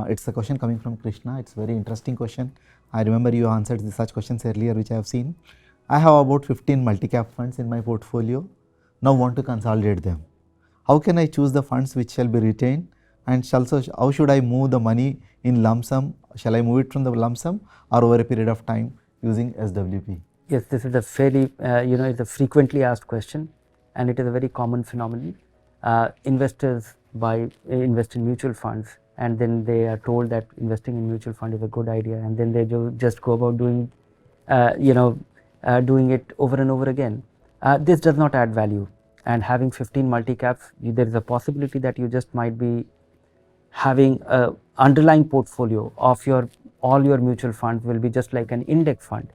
It's a question coming from Krishna. It's a very interesting question. I remember you answered such questions earlier, which I have seen. I have about 15 multi-cap funds in my portfolio. Now want to consolidate them. How can I choose the funds which shall be retained, and also how should I move the money in lump sum? Shall I move it from the lump sum or over a period of time using SWP? Yes, this is a fairly, it's a frequently asked question, and it is a very common phenomenon. Investors invest in mutual funds, and then they are told that investing in mutual fund is a good idea, and then they just go about doing, doing it over and over again. This does not add value, and having 15 multi-caps, there is a possibility that you just might be having a underlying portfolio of all your mutual funds will be just like an index fund,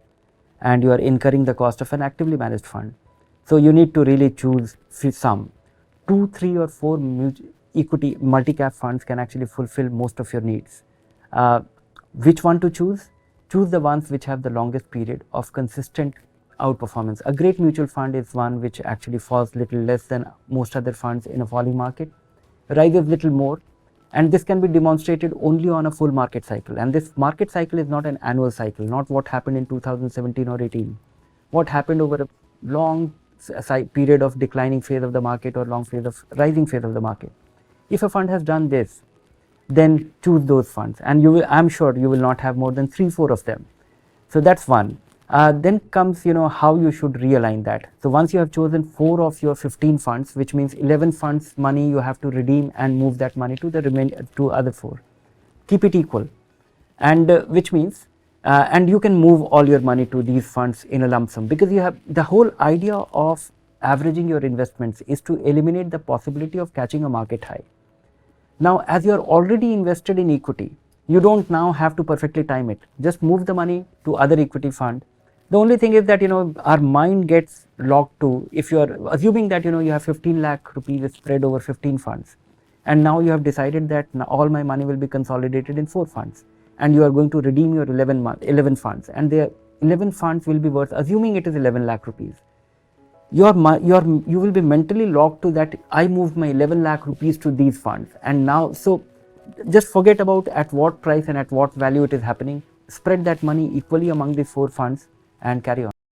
and you are incurring the cost of an actively managed fund. So you need to really choose some. 2, 3 or 4 equity multi-cap funds can actually fulfill most of your needs. Which one to choose? Choose the ones which have the longest period of consistent outperformance. A great mutual fund is one which actually falls little less than most other funds in a falling market, rises little more, and this can be demonstrated only on a full market cycle. And this market cycle is not an annual cycle, not what happened in 2017 or 18. What happened over a long period of declining phase of the market or long phase of rising phase of the market. If a fund has done this, then choose those funds, and you will, I'm sure you will not have more than 3, 4 of them. So that's one. Then comes how you should realign that. So once you have chosen 4 of your 15 funds, which means 11 funds money you have to redeem and move that money to the other 4. Keep it equal, and which means and you can move all your money to these funds in a lump sum, because you have the whole idea of averaging your investments is to eliminate the possibility of catching a market high. Now, as you are already invested in equity, you don't now have to perfectly time it. Just move the money to other equity fund. The only thing is that our mind gets locked to, if you are assuming that you have 15 lakh rupees spread over 15 funds, and now you have decided that all my money will be consolidated in 4 funds, and you are going to redeem your 11 funds, and the 11 funds will be worth, assuming it is 11 lakh rupees. You will be mentally locked to that. I moved my 11 lakh rupees to these funds, and now, so just forget about at what price and at what value it is happening. Spread that money equally among these 4 funds and carry on.